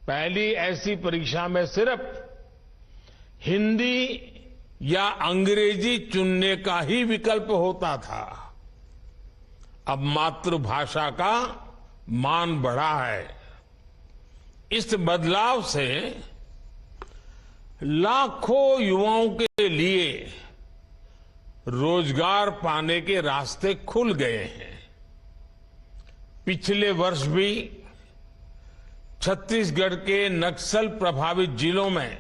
पहली ऐसी परीक्षा में सिर्फ हिंदी या अंग्रेजी चुनने का ही विकल्प होता था। अब मातृभाषा का मान बढ़ा है। इस बदलाव से लाखों युवाओं के लिए रोजगार पाने के रास्ते खुल गए हैं। पिछले वर्ष भी छत्तीसगढ़ के नक्सल प्रभावित जिलों में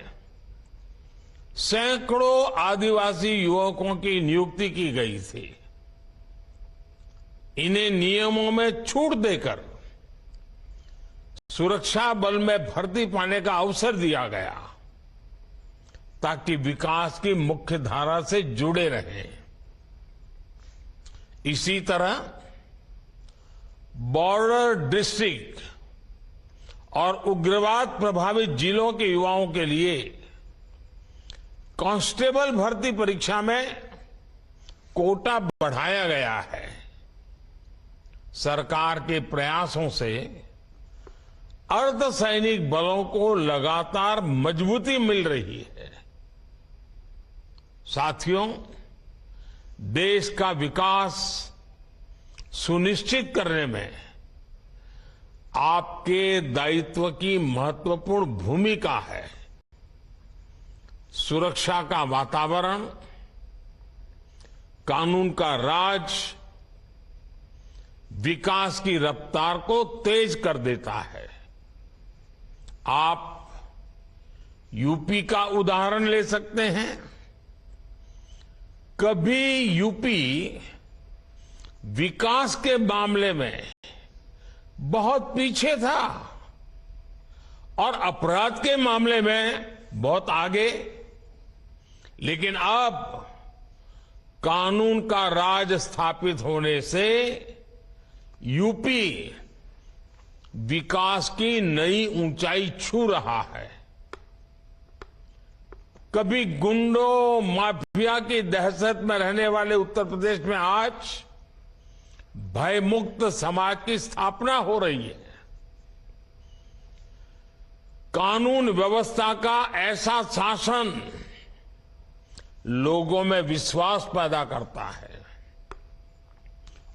सैकड़ों आदिवासी युवकों की नियुक्ति की गई थी। इन्हें नियमों में छूट देकर सुरक्षा बल में भर्ती पाने का अवसर दिया गया ताकि विकास की मुख्य धारा से जुड़े रहें। इसी तरह बॉर्डर डिस्ट्रिक्ट और उग्रवाद प्रभावित जिलों के युवाओं के लिए कांस्टेबल भर्ती परीक्षा में कोटा बढ़ाया गया है। सरकार के प्रयासों से अर्धसैनिक बलों को लगातार मजबूती मिल रही है। साथियों, देश का विकास सुनिश्चित करने में आपके दायित्व की महत्वपूर्ण भूमिका है। सुरक्षा का वातावरण, कानून का राज विकास की रफ्तार को तेज कर देता है। आप यूपी का उदाहरण ले सकते हैं। कभी यूपी विकास के मामले में बहुत पीछे था और अपराध के मामले में बहुत आगे, लेकिन अब कानून का राज स्थापित होने से यूपी विकास की नई ऊंचाई छू रहा है। कभी गुंडों माफिया की दहशत में रहने वाले उत्तर प्रदेश में आज भयमुक्त समाज की स्थापना हो रही है। कानून व्यवस्था का ऐसा शासन लोगों में विश्वास पैदा करता है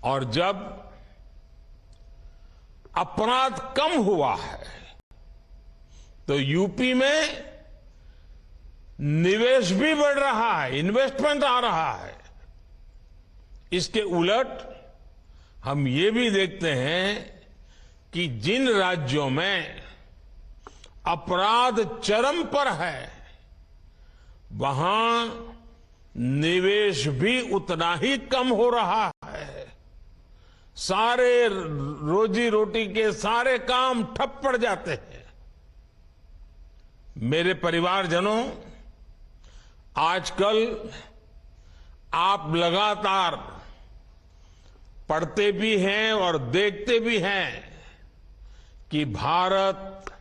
और जब अपराध कम हुआ है तो यूपी में निवेश भी बढ़ रहा है, इन्वेस्टमेंट आ रहा है। इसके उलट हम ये भी देखते हैं कि जिन राज्यों में अपराध चरम पर है वहां निवेश भी उतना ही कम हो रहा है। सारे रोजी रोटी के सारे काम ठप पड़ जाते हैं। मेरे परिवारजनों, आजकल आप लगातार पढ़ते भी हैं और देखते भी हैं कि भारत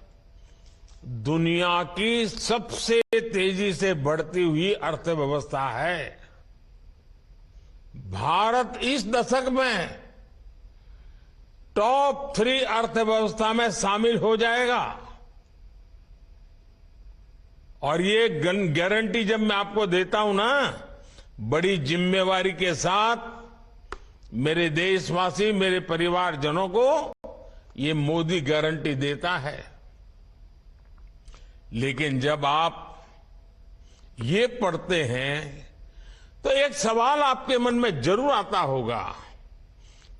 दुनिया की सबसे तेजी से बढ़ती हुई अर्थव्यवस्था है। भारत इस दशक में टॉप 3 अर्थव्यवस्था में शामिल हो जाएगा और ये गारंटी जब मैं आपको देता हूं ना, बड़ी जिम्मेवारी के साथ मेरे देशवासी, मेरे परिवारजनों को ये मोदी गारंटी देता है। लेकिन जब आप ये पढ़ते हैं तो एक सवाल आपके मन में जरूर आता होगा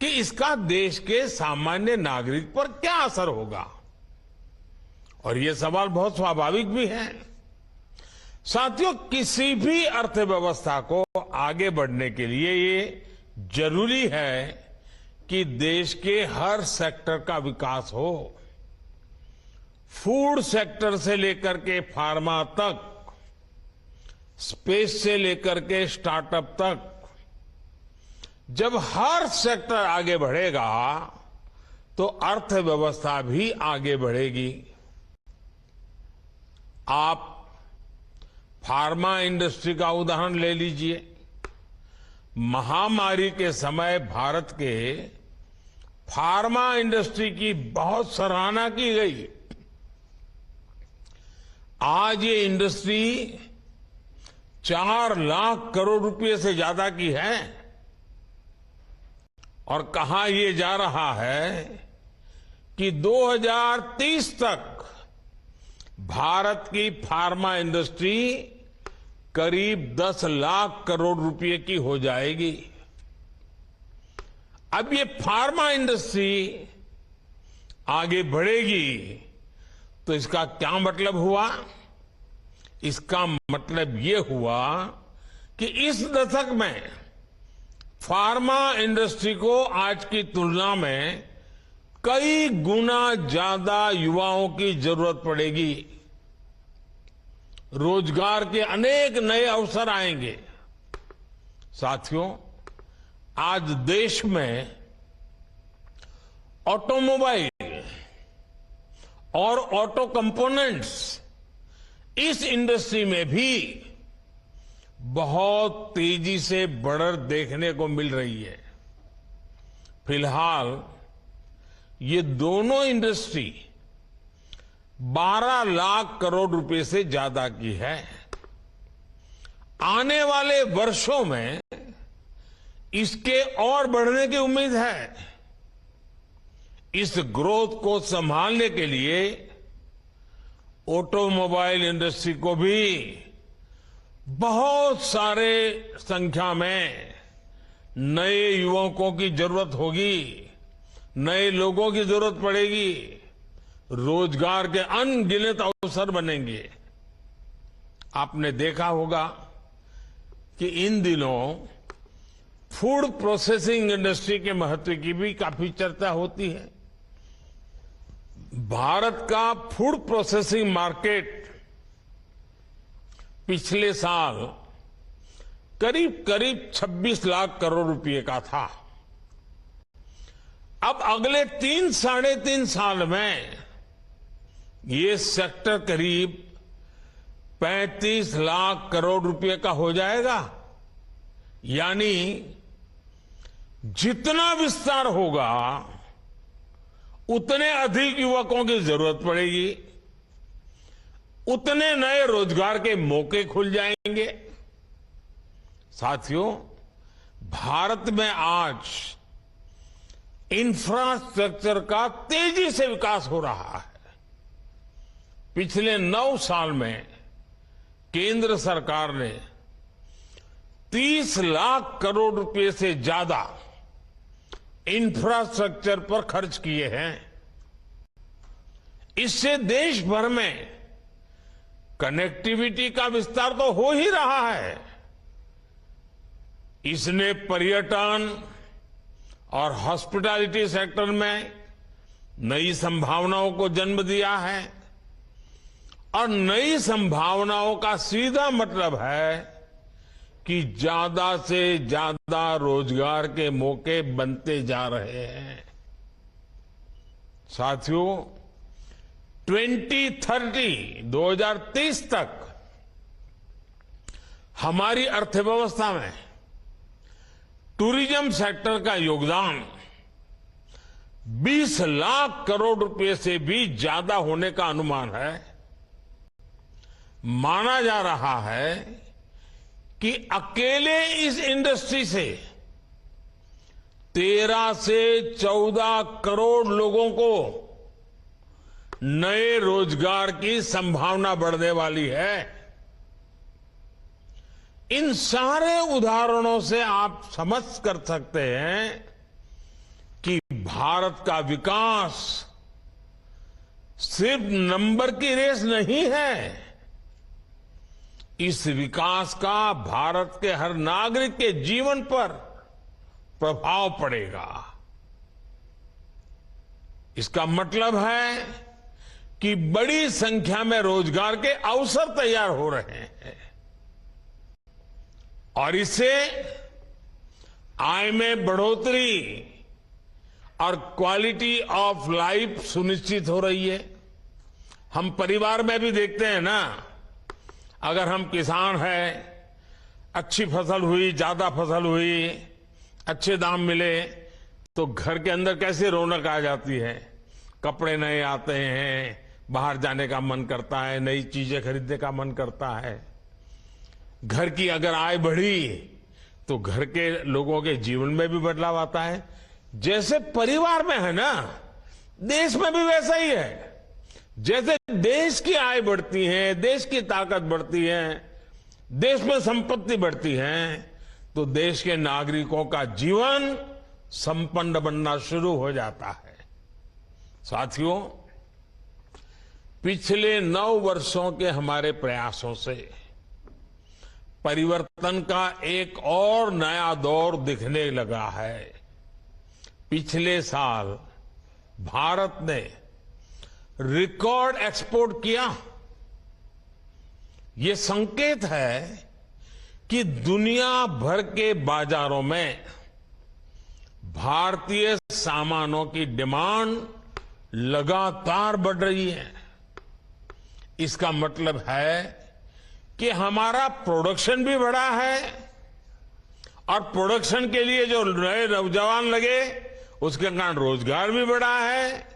कि इसका देश के सामान्य नागरिक पर क्या असर होगा, और ये सवाल बहुत स्वाभाविक भी है। साथियों, किसी भी अर्थव्यवस्था को आगे बढ़ने के लिए ये जरूरी है कि देश के हर सेक्टर का विकास हो। फूड सेक्टर से लेकर के फार्मा तक, स्पेस से लेकर के स्टार्टअप तक, जब हर सेक्टर आगे बढ़ेगा तो अर्थव्यवस्था भी आगे बढ़ेगी। आप फार्मा इंडस्ट्री का उदाहरण ले लीजिए। महामारी के समय भारत के फार्मा इंडस्ट्री की बहुत सराहना की गई। आज ये इंडस्ट्री 4 लाख करोड़ रुपए से ज्यादा की है और कहा यह जा रहा है कि 2030 तक भारत की फार्मा इंडस्ट्री करीब 10 लाख करोड़ रुपए की हो जाएगी। अब ये फार्मा इंडस्ट्री आगे बढ़ेगी तो इसका क्या मतलब हुआ? इसका मतलब ये हुआ कि इस दशक में फार्मा इंडस्ट्री को आज की तुलना में कई गुना ज्यादा युवाओं की जरूरत पड़ेगी। रोजगार के अनेक नए अवसर आएंगे। साथियों, आज देश में ऑटोमोबाइल और ऑटो कंपोनेंट्स इस इंडस्ट्री में भी बहुत तेजी से बढ़त देखने को मिल रही है। फिलहाल ये दोनों इंडस्ट्री 12 लाख करोड़ रुपए से ज्यादा की है। आने वाले वर्षों में इसके और बढ़ने की उम्मीद है। इस ग्रोथ को संभालने के लिए ऑटोमोबाइल इंडस्ट्री को भी बहुत सारे संख्या में नए युवकों की जरूरत होगी, नए लोगों की जरूरत पड़ेगी, रोजगार के अनगिनत अवसर बनेंगे। आपने देखा होगा कि इन दिनों फूड प्रोसेसिंग इंडस्ट्री के महत्व की भी काफी चर्चा होती है। भारत का फूड प्रोसेसिंग मार्केट पिछले साल करीब 26 लाख करोड़ रुपए का था। अब अगले 3-3.5 साल में ये सेक्टर करीब 35 लाख करोड़ रुपए का हो जाएगा। यानी जितना विस्तार होगा उतने अधिक युवकों की जरूरत पड़ेगी, उतने नए रोजगार के मौके खुल जाएंगे। साथियों, भारत में आज इंफ्रास्ट्रक्चर का तेजी से विकास हो रहा है। पिछले 9 साल में केंद्र सरकार ने 30 लाख करोड़ रुपए से ज्यादा इंफ्रास्ट्रक्चर पर खर्च किए हैं। इससे देश भर में कनेक्टिविटी का विस्तार तो हो ही रहा है। इसने पर्यटन और हॉस्पिटैलिटी सेक्टर में नई संभावनाओं को जन्म दिया है और नई संभावनाओं का सीधा मतलब है कि ज्यादा से ज्यादा रोजगार के मौके बनते जा रहे हैं। साथियों, 2030 तक हमारी अर्थव्यवस्था में टूरिज्म सेक्टर का योगदान 20 लाख करोड़ रुपए से भी ज्यादा होने का अनुमान है। माना जा रहा है कि अकेले इस इंडस्ट्री से 13 से 14 करोड़ लोगों को नए रोजगार की संभावना बढ़ने वाली है। इन सारे उदाहरणों से आप समझ कर सकते हैं कि भारत का विकास सिर्फ नंबर की रेस नहीं है। इस विकास का भारत के हर नागरिक के जीवन पर प्रभाव पड़ेगा। इसका मतलब है कि बड़ी संख्या में रोजगार के अवसर तैयार हो रहे हैं और इससे आय में बढ़ोतरी और क्वालिटी ऑफ लाइफ सुनिश्चित हो रही है। हम परिवार में भी देखते हैं ना, अगर हम किसान हैं, अच्छी फसल हुई, ज्यादा फसल हुई, अच्छे दाम मिले तो घर के अंदर कैसे रौनक आ जाती है। कपड़े नए आते हैं, बाहर जाने का मन करता है, नई चीजें खरीदने का मन करता है। घर की अगर आय बढ़ी तो घर के लोगों के जीवन में भी बदलाव आता है। जैसे परिवार में है ना, देश में भी वैसा ही है। जैसे देश की आय बढ़ती है, देश की ताकत बढ़ती है, देश में संपत्ति बढ़ती है, तो देश के नागरिकों का जीवन संपन्न बनना शुरू हो जाता है। साथियों, पिछले 9 वर्षों के हमारे प्रयासों से परिवर्तन का एक और नया दौर दिखने लगा है। पिछले साल भारत ने रिकॉर्ड एक्सपोर्ट किया। ये संकेत है कि दुनिया भर के बाजारों में भारतीय सामानों की डिमांड लगातार बढ़ रही है। इसका मतलब है कि हमारा प्रोडक्शन भी बढ़ा है और प्रोडक्शन के लिए जो नए नौजवान लगे उसके कारण रोजगार भी बढ़ा है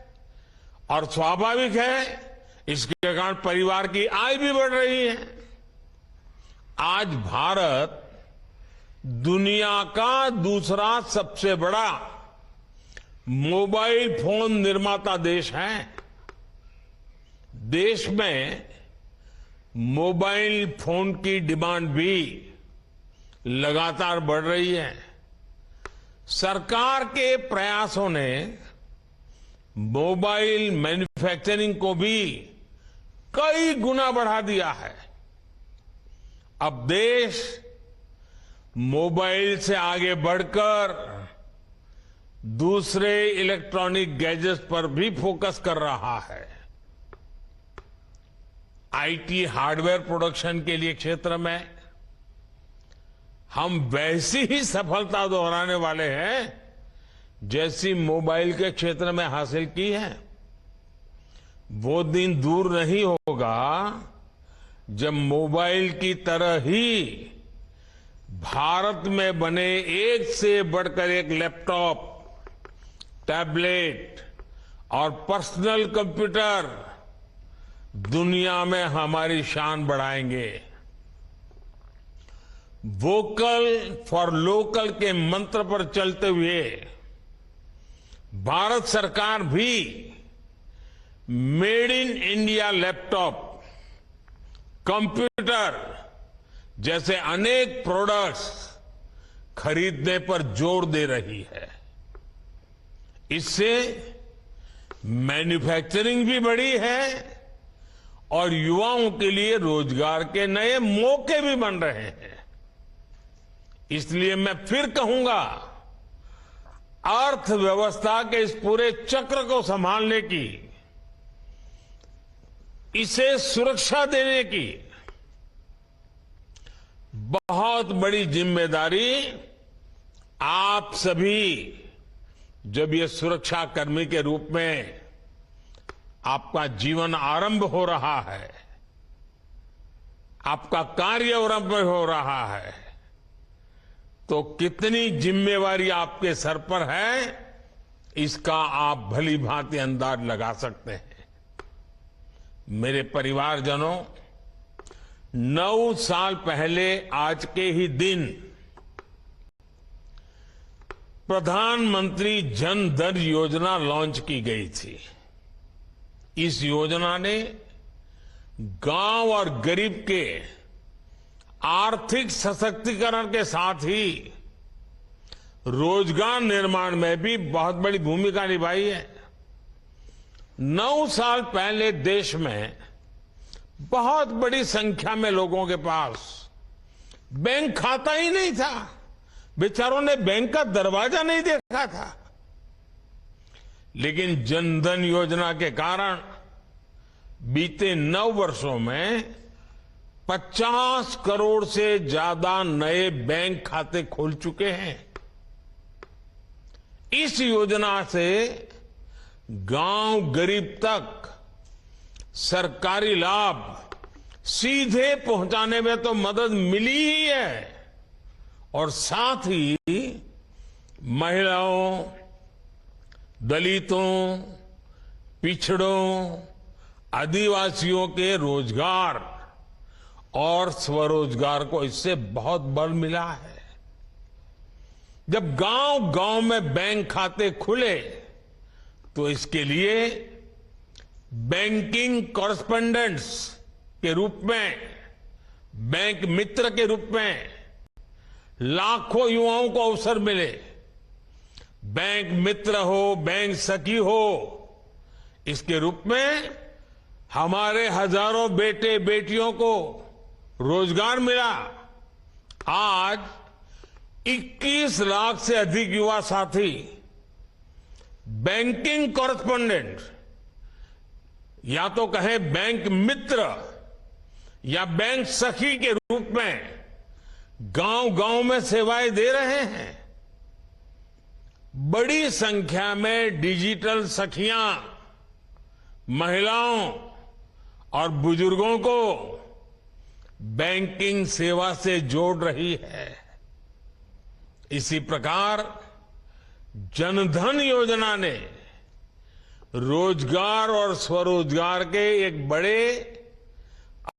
और स्वाभाविक है इसके कारण परिवार की आय भी बढ़ रही है। आज भारत दुनिया का दूसरा सबसे बड़ा मोबाइल फोन निर्माता देश है। देश में मोबाइल फोन की डिमांड भी लगातार बढ़ रही है। सरकार के प्रयासों ने मोबाइल मैन्युफैक्चरिंग को भी कई गुना बढ़ा दिया है। अब देश मोबाइल से आगे बढ़कर दूसरे इलेक्ट्रॉनिक गैजेट्स पर भी फोकस कर रहा है। आईटी हार्डवेयर प्रोडक्शन के लिए क्षेत्र में हम वैसी ही सफलता दोहराने वाले हैं जैसी मोबाइल के क्षेत्र में हासिल की है। वो दिन दूर नहीं होगा जब मोबाइल की तरह ही भारत में बने एक से बढ़कर एक लैपटॉप, टैबलेट और पर्सनल कंप्यूटर दुनिया में हमारी शान बढ़ाएंगे। वोकल फॉर लोकल के मंत्र पर चलते हुए भारत सरकार भी made in India laptop, computer जैसे अनेक प्रोडक्ट्स खरीदने पर जोर दे रही है। इससे मैन्युफैक्चरिंग भी बढ़ी है और युवाओं के लिए रोजगार के नए मौके भी बन रहे हैं। इसलिए मैं फिर कहूंगा, अर्थव्यवस्था के इस पूरे चक्र को संभालने की, इसे सुरक्षा देने की बहुत बड़ी जिम्मेदारी आप सभी, जब ये सुरक्षा कर्मी के रूप में आपका जीवन आरंभ हो रहा है, आपका कार्य आरंभ हो रहा है, तो कितनी जिम्मेवारी आपके सर पर है इसका आप भली भांति अंदाज लगा सकते हैं। मेरे परिवारजनों, 9 साल पहले आज के ही दिन प्रधानमंत्री जन धन योजना लॉन्च की गई थी। इस योजना ने गांव और गरीब के आर्थिक सशक्तिकरण के साथ ही रोजगार निर्माण में भी बहुत बड़ी भूमिका निभाई है। 9 साल पहले देश में बहुत बड़ी संख्या में लोगों के पास बैंक खाता ही नहीं था। बेचारों ने बैंक का दरवाजा नहीं देखा था। लेकिन जनधन योजना के कारण बीते 9 वर्षों में 50 करोड़ से ज्यादा नए बैंक खाते खुल चुके हैं। इस योजना से गांव गरीब तक सरकारी लाभ सीधे पहुंचाने में तो मदद मिली ही है और साथ ही महिलाओं, दलितों, पिछड़ों, आदिवासियों के रोजगार और स्वरोजगार को इससे बहुत बल मिला है। जब गांव गांव में बैंक खाते खुले तो इसके लिए बैंकिंग कॉरेस्पोंडेंट्स के रूप में, बैंक मित्र के रूप में लाखों युवाओं को अवसर मिले। बैंक मित्र हो, बैंक सखी हो, इसके रूप में हमारे हजारों बेटे बेटियों को रोजगार मिला। आज 21 लाख से अधिक युवा साथी बैंकिंग कॉरेस्पोंडेंट, या तो कहें बैंक मित्र या बैंक सखी के रूप में गांव गांव में सेवाएं दे रहे हैं। बड़ी संख्या में डिजिटल सखियां महिलाओं और बुजुर्गों को बैंकिंग सेवा से जोड़ रही है। इसी प्रकार जनधन योजना ने रोजगार और स्वरोजगार के एक बड़े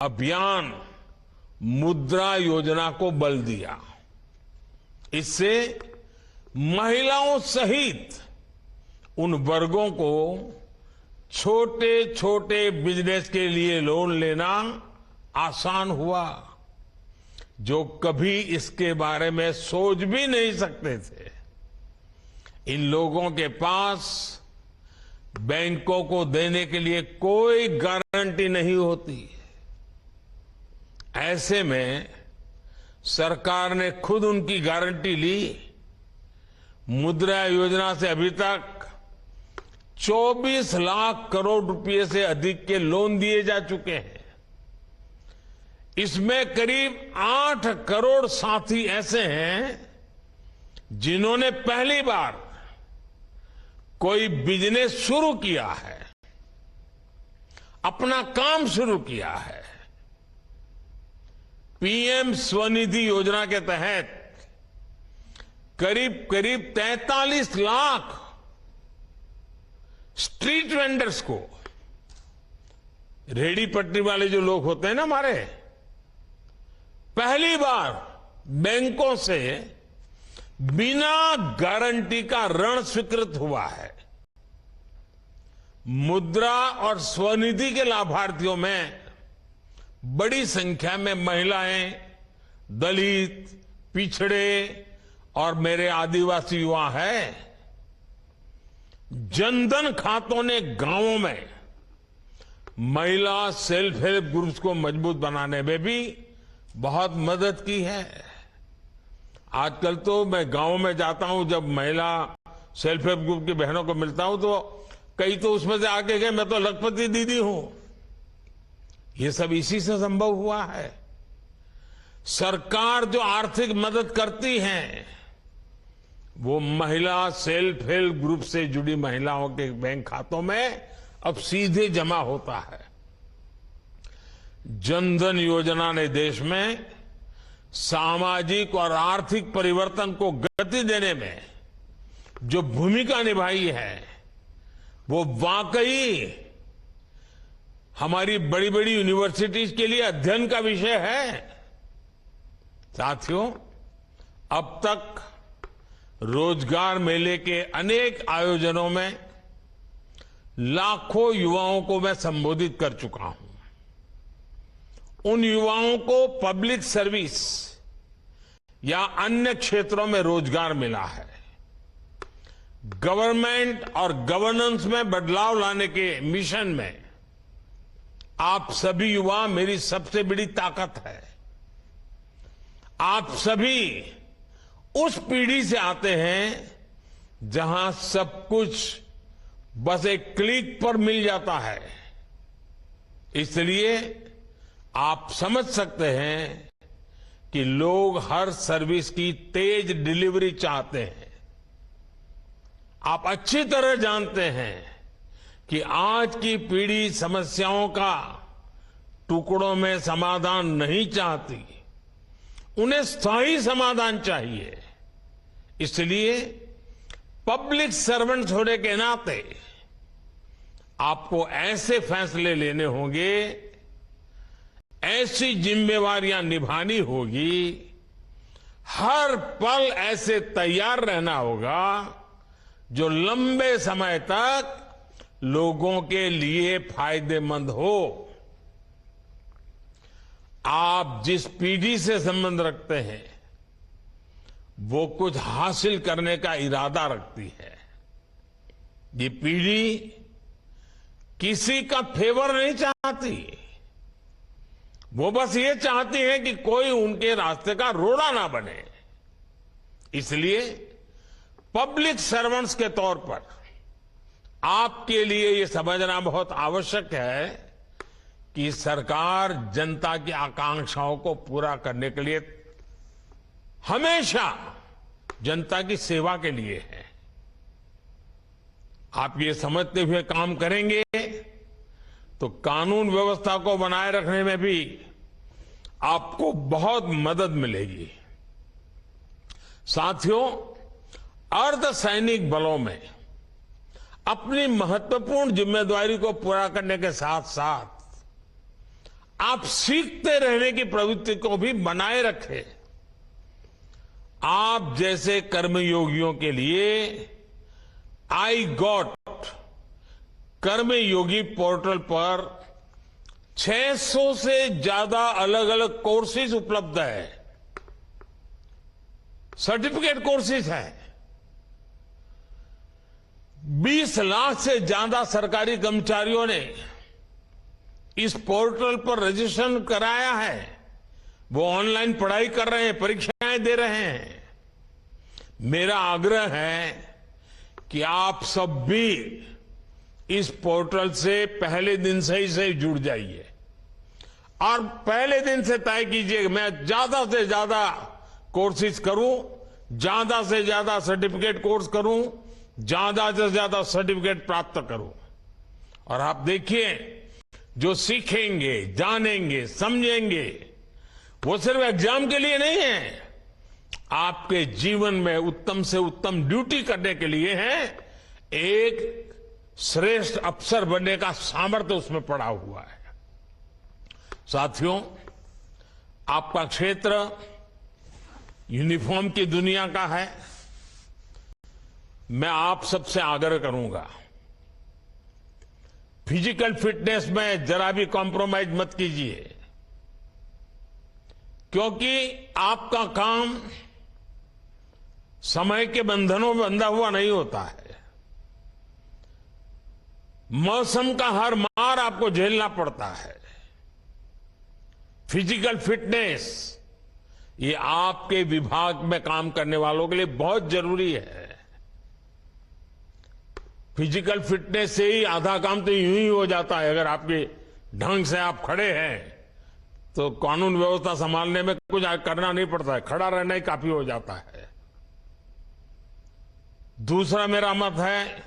अभियान मुद्रा योजना को बल दिया। इससे महिलाओं सहित उन वर्गों को छोटे छोटे बिजनेस के लिए लोन लेना आसान हुआ जो कभी इसके बारे में सोच भी नहीं सकते थे। इन लोगों के पास बैंकों को देने के लिए कोई गारंटी नहीं होती। ऐसे में सरकार ने खुद उनकी गारंटी ली। मुद्रा योजना से अभी तक 24 लाख करोड़ रुपए से अधिक के लोन दिए जा चुके हैं। इसमें करीब 8 करोड़ साथी ऐसे हैं जिन्होंने पहली बार कोई बिजनेस शुरू किया है, अपना काम शुरू किया है। पीएम स्वनिधि योजना के तहत करीब करीब 43 लाख स्ट्रीट वेंडर्स को, रेहड़ी पटरी वाले जो लोग होते हैं ना हमारे, पहली बार बैंकों से बिना गारंटी का ऋण स्वीकृत हुआ है। मुद्रा और स्वनिधि के लाभार्थियों में बड़ी संख्या में महिलाएं, दलित, पिछड़े और मेरे आदिवासी युवा हैं। जनधन खातों ने गांवों में महिला सेल्फ हेल्प ग्रुप्स को मजबूत बनाने में भी बहुत मदद की है। आजकल तो मैं गांव में जाता हूं, जब महिला सेल्फ हेल्प ग्रुप की बहनों को मिलता हूं तो कई तो उसमें से आके गए मैं तो लखपति दीदी हूं। ये सब इसी से संभव हुआ है। सरकार जो आर्थिक मदद करती है वो महिला सेल्फ हेल्प ग्रुप से जुड़ी महिलाओं के बैंक खातों में अब सीधे जमा होता है। जनधन योजना ने देश में सामाजिक और आर्थिक परिवर्तन को गति देने में जो भूमिका निभाई है वो वाकई हमारी बड़ी बड़ी यूनिवर्सिटीज के लिए अध्ययन का विषय है। साथियों, अब तक रोजगार मेले के अनेक आयोजनों में लाखों युवाओं को मैं संबोधित कर चुका हूं। उन युवाओं को पब्लिक सर्विस या अन्य क्षेत्रों में रोजगार मिला है। गवर्नमेंट और गवर्नेंस में बदलाव लाने के मिशन में आप सभी युवा मेरी सबसे बड़ी ताकत है। आप सभी उस पीढ़ी से आते हैं जहां सब कुछ बस एक क्लिक पर मिल जाता है। इसलिए आप समझ सकते हैं कि लोग हर सर्विस की तेज डिलीवरी चाहते हैं। आप अच्छी तरह जानते हैं कि आज की पीढ़ी समस्याओं का टुकड़ों में समाधान नहीं चाहती, उन्हें स्थायी समाधान चाहिए। इसलिए पब्लिक सर्वेंट्स होने के नाते आपको ऐसे फैसले लेने होंगे, ऐसी जिम्मेवारियां निभानी होगी, हर पल ऐसे तैयार रहना होगा जो लंबे समय तक लोगों के लिए फायदेमंद हो। आप जिस पीढ़ी से संबंध रखते हैं वो कुछ हासिल करने का इरादा रखती है। ये पीढ़ी किसी का फेवर नहीं चाहती, वो बस ये चाहती है कि कोई उनके रास्ते का रोड़ा ना बने। इसलिए पब्लिक सर्वेंट्स के तौर पर आपके लिए ये समझना बहुत आवश्यक है कि सरकार जनता की आकांक्षाओं को पूरा करने के लिए हमेशा जनता की सेवा के लिए है। आप ये समझते हुए काम करेंगे तो कानून व्यवस्था को बनाए रखने में भी आपको बहुत मदद मिलेगी। साथियों, अर्धसैनिक बलों में अपनी महत्वपूर्ण जिम्मेदारी को पूरा करने के साथ साथ आप सीखते रहने की प्रवृत्ति को भी बनाए रखें। आप जैसे कर्मयोगियों के लिए आई गॉट कर्मयोगी पोर्टल पर 600 से ज्यादा अलग अलग कोर्सेज उपलब्ध है, सर्टिफिकेट कोर्सेज हैं। 20 लाख से ज्यादा सरकारी कर्मचारियों ने इस पोर्टल पर रजिस्ट्रेशन कराया है। वो ऑनलाइन पढ़ाई कर रहे हैं, परीक्षाएं दे रहे हैं। मेरा आग्रह है कि आप सब भी इस पोर्टल से पहले दिन से ही जुड़ जाइए और पहले दिन से तय कीजिए मैं ज्यादा से ज्यादा कोर्सेज करूं, ज्यादा से ज्यादा सर्टिफिकेट कोर्स करूं, ज्यादा से ज्यादा सर्टिफिकेट प्राप्त करूं। और आप देखिए, जो सीखेंगे, जानेंगे, समझेंगे, वो सिर्फ एग्जाम के लिए नहीं है, आपके जीवन में उत्तम से उत्तम ड्यूटी करने के लिए है। एक श्रेष्ठ अफसर बनने का सामर्थ्य उसमें पड़ा हुआ है। साथियों, आपका क्षेत्र यूनिफॉर्म की दुनिया का है। मैं आप सबसे आग्रह करूंगा, फिजिकल फिटनेस में जरा भी कॉम्प्रोमाइज मत कीजिए, क्योंकि आपका काम समय के बंधनों में बंधा हुआ नहीं होता है। मौसम का हर मार आपको झेलना पड़ता है। फिजिकल फिटनेस ये आपके विभाग में काम करने वालों के लिए बहुत जरूरी है। फिजिकल फिटनेस से ही आधा काम तो यूं ही हो जाता है। अगर आपके ढंग से आप खड़े हैं तो कानून व्यवस्था संभालने में कुछ करना नहीं पड़ता है, खड़ा रहना ही काफी हो जाता है। दूसरा मेरा मत है,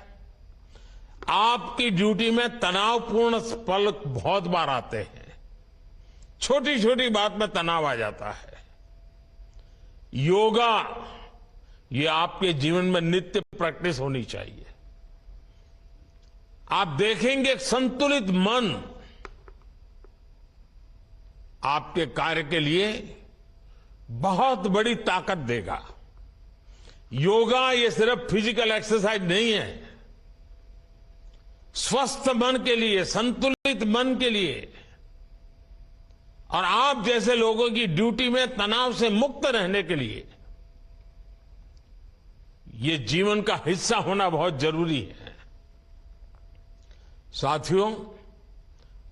आपकी ड्यूटी में तनावपूर्ण पल बहुत बार आते हैं। छोटी छोटी बात में तनाव आ जाता है। योगा ये आपके जीवन में नित्य प्रैक्टिस होनी चाहिए। आप देखेंगे संतुलित मन आपके कार्य के लिए बहुत बड़ी ताकत देगा। योगा ये सिर्फ फिजिकल एक्सरसाइज नहीं है, स्वस्थ मन के लिए, संतुलित मन के लिए और आप जैसे लोगों की ड्यूटी में तनाव से मुक्त रहने के लिए ये जीवन का हिस्सा होना बहुत जरूरी है। साथियों,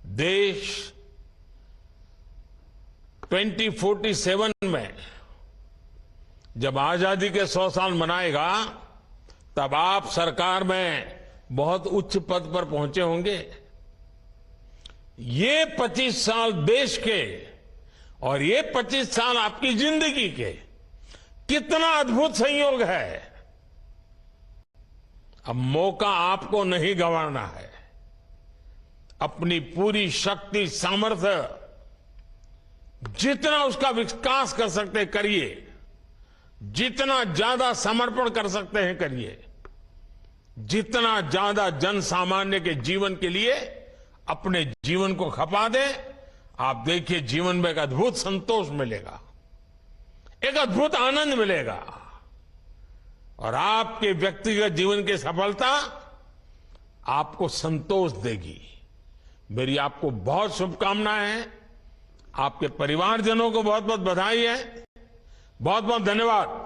देश 2047 में जब आजादी के 100 साल मनाएगा तब आप सरकार में बहुत उच्च पद पर पहुंचे होंगे। ये 25 साल देश के और ये 25 साल आपकी जिंदगी के कितना अद्भुत संयोग है। अब मौका आपको नहीं गंवाना है। अपनी पूरी शक्ति, सामर्थ्य, जितना उसका विकास कर सकते हैं करिए, जितना ज्यादा समर्पण कर सकते हैं करिए। जितना ज्यादा जन सामान्य के जीवन के लिए अपने जीवन को खपा दे, आप देखिए जीवन में एक अद्भुत संतोष मिलेगा, एक अद्भुत आनंद मिलेगा और आपके व्यक्तिगत जीवन की सफलता आपको संतोष देगी। मेरी आपको बहुत शुभकामनाएं हैं। आपके परिवारजनों को बहुत बहुत बधाई है। बहुत बहुत धन्यवाद।